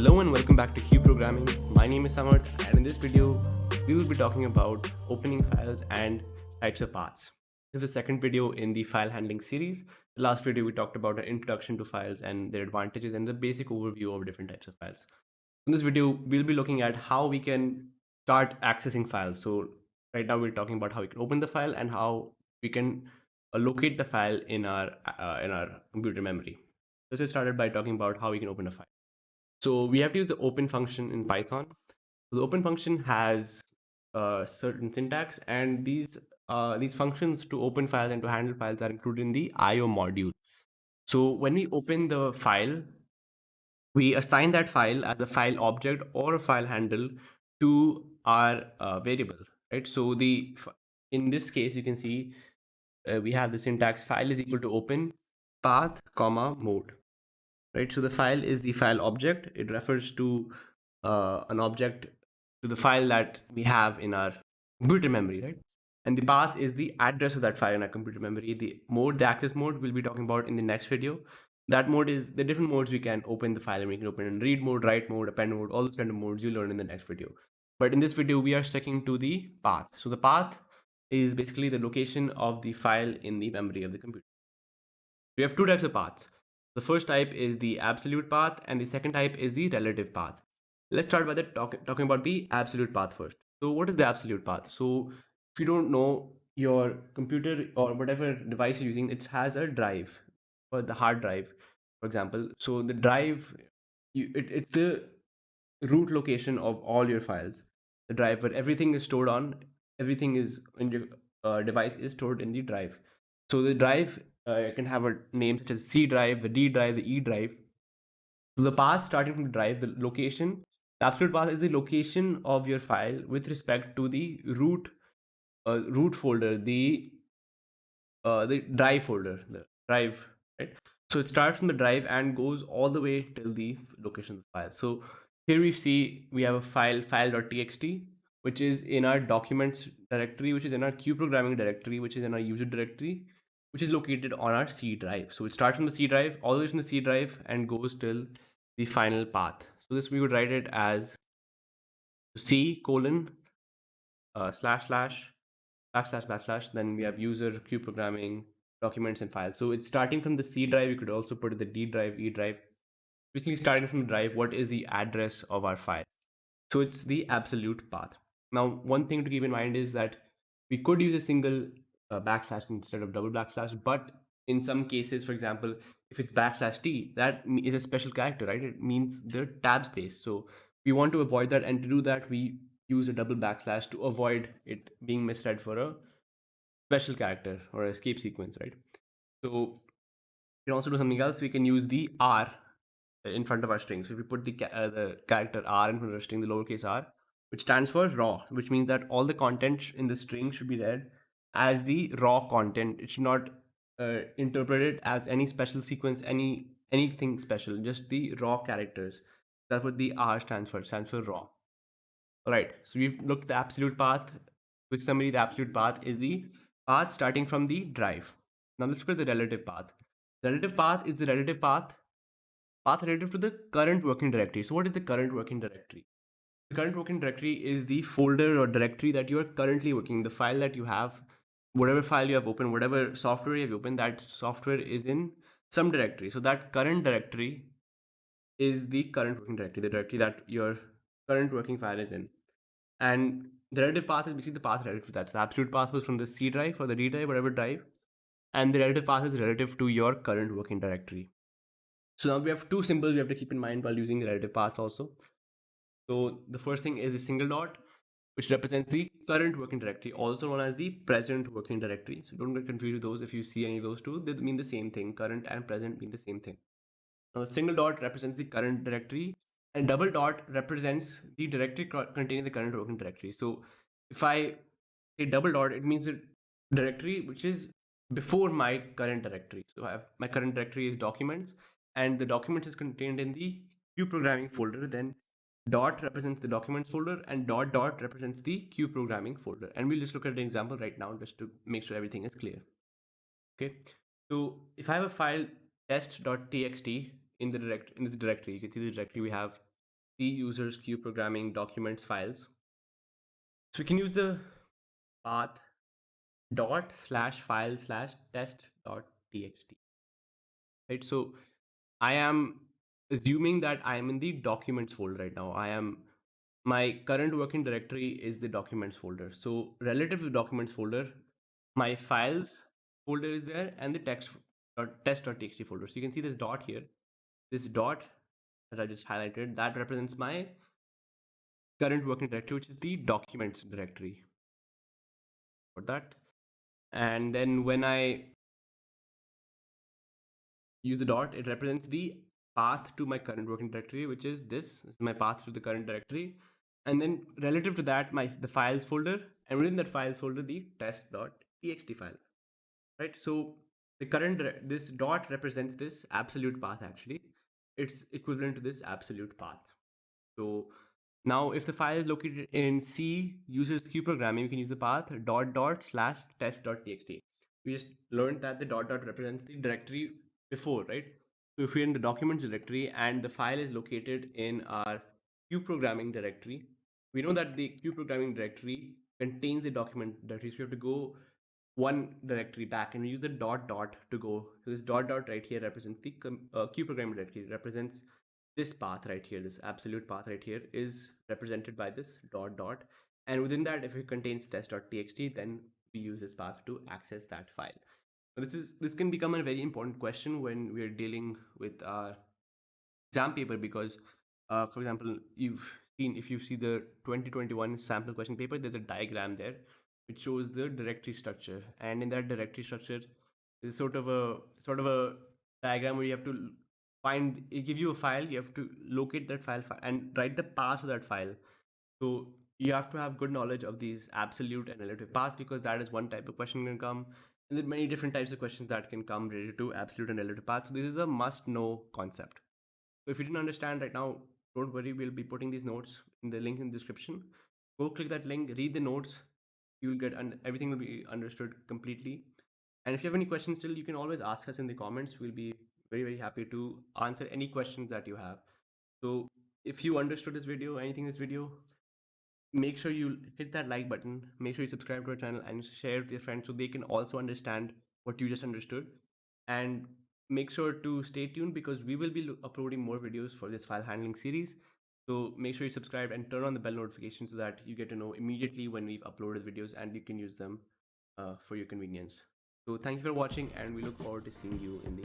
Hello and welcome back to Q Programming. My name is Sammarth, and in this video, we will be talking about opening files and types of paths. This is the second video in the file handling series. The last video we talked about an introduction to files and their advantages and the basic overview of different types of files. In this video, we'll be looking at how we can start accessing files. So right now we're talking about how we can open the file and how we can locate the file in our computer memory. Let's get started by talking about how we can open a file. So we have to use the open function in Python. The open function has certain syntax, and these functions to open files and to handle files are included in the IO module. So when we open the file, we assign that file as a file object or a file handle to our variable, right? So in this case, you can see we have the syntax file is equal to open path comma mode, right? So the file is the file object. It refers to an object to the file that we have in our computer memory, right? And the path is the address of that file in our computer memory. The mode, the access mode, we'll be talking about in the next video. That mode is the different modes we can open the file, and we can open in read mode, write mode, append mode, all those kind of modes you learn in the next video. But in this video, we are sticking to the path. So the path is basically the location of the file in the memory of the computer. We have two types of paths. The first type is the absolute path, and the second type is the relative path. Let's start by talking about the absolute path first. So what is the absolute path? So if you don't know, your computer or whatever device you're using, it has a drive, or the hard drive, for example. So the drive, it's the root location of all your files. The drive where everything is stored on, everything is in your device is stored in the drive. So the drive can have a name such as C drive, the D drive, the E drive. So the path starting from the drive, the location, the absolute path is the location of your file with respect to the root folder, the drive folder, the drive, right? So it starts from the drive and goes all the way till the location of the file. So here we see we have a file.txt, which is in our documents directory, which is in our Q programming directory, which is in our user directory, which is located on our C drive. So it starts from the C drive, all the way from the C drive, and goes till the final path. So this we would write it as C colon slash slash backslash backslash. Then we have user Q programming documents and files. So it's starting from the C drive. You could also put the D drive, E drive. Basically, starting from the drive, what is the address of our file? So it's the absolute path. Now, one thing to keep in mind is that we could use a single backslash instead of double backslash, but in some cases, for example, if it's backslash t, that is a special character, right? It means the tab space. So we want to avoid that, and to do that, we use a double backslash to avoid it being misread for a special character or escape sequence, right? So we can also do something else. We can use the R in front of our string. So if we put the character R in front of our string, the lowercase r, which stands for raw, which means that all the content in the string should be read as the raw content. It should not interpret it as any special sequence, anything special, just the raw characters. That's what the R stands for. It stands for raw. All right. So we've looked at the absolute path. Quick summary: the absolute path is the path starting from the drive. Now let's look at the relative path. The relative path is the relative path relative to the current working directory. So what is the current working directory? The current working directory is the folder or directory that you are currently working, the file that you have, whatever file you have opened, whatever software you have opened, that software is in some directory. So that current directory is the current working directory, the directory that your current working file is in. And the relative path is basically the path relative to that. So the absolute path was from the C drive or the D drive, whatever drive, and the relative path is relative to your current working directory. So now we have two symbols we have to keep in mind while using the relative path also. So the first thing is a single dot, which represents the current working directory, also known as the present working directory. So don't get confused with those. If you see any of those two, they mean the same thing. Current and present mean the same thing. Now, the single dot represents the current directory, and double dot represents the directory containing the current working directory. So if I say double dot, it means the directory which is before my current directory. So I have my current directory is documents, and the documents is contained in the Q programming folder. Then dot represents the documents folder, and dot dot represents the Q programming folder. And we'll just look at an example right now just to make sure everything is clear. Okay, so if I have a file test.txt in this directory, you can see the directory we have C users, Q programming, documents, files. So we can use the path dot slash file slash test dot txt. Right. So I am assuming that I am in the documents folder right now. My current working directory is the documents folder. So relative to the documents folder, my files folder is there and the test.txt folder. So you can see this dot here. This dot that I just highlighted, that represents my current working directory, which is the documents directory for that. And then when I use the dot, it represents the path to my current working directory, which is this. This is my path to the current directory. And then relative to that, the files folder, and within that files folder, the test.txt file. Right. So the current this dot represents this absolute path actually. It's equivalent to this absolute path. So now if the file is located in C users Q programming, you can use the path dot dot slash test.txt. We just learned that the dot dot represents the directory before, right? So if we're in the documents directory and the file is located in our Q programming directory, we know that the Q programming directory contains the document directory. So we have to go one directory back and we use the dot dot to go. So this dot dot right here represents the Q programming directory, represents this path right here. This absolute path right here is represented by this dot dot, and within that, if it contains test.txt, then we use this path to access that file. This can become a very important question when we're dealing with our exam paper, because for example, if you see the 2021 sample question paper, there's a diagram there which shows the directory structure, and in that directory structure is sort of a diagram where you have to find, it gives you a file, you have to locate that file and write the path of that file. So you have to have good knowledge of these absolute and relative paths, because that is one type of question can come, and there are many different types of questions that can come related to absolute and relative paths. So this is a must know concept. So if you didn't understand right now, don't worry, we'll be putting these notes in the link in the description. Go click that link, read the notes. You'll get everything will be understood completely. And if you have any questions still, you can always ask us in the comments. We'll be very, very happy to answer any questions that you have. So if you understood this video, anything in this video, make sure you hit that like button, make sure you subscribe to our channel and share with your friends so they can also understand what you just understood. And make sure to stay tuned, because we will be uploading more videos for this file handling series. So make sure you subscribe and turn on the bell notification so that you get to know immediately when we've uploaded videos and you can use them for your convenience. So thank you for watching, and we look forward to seeing you in the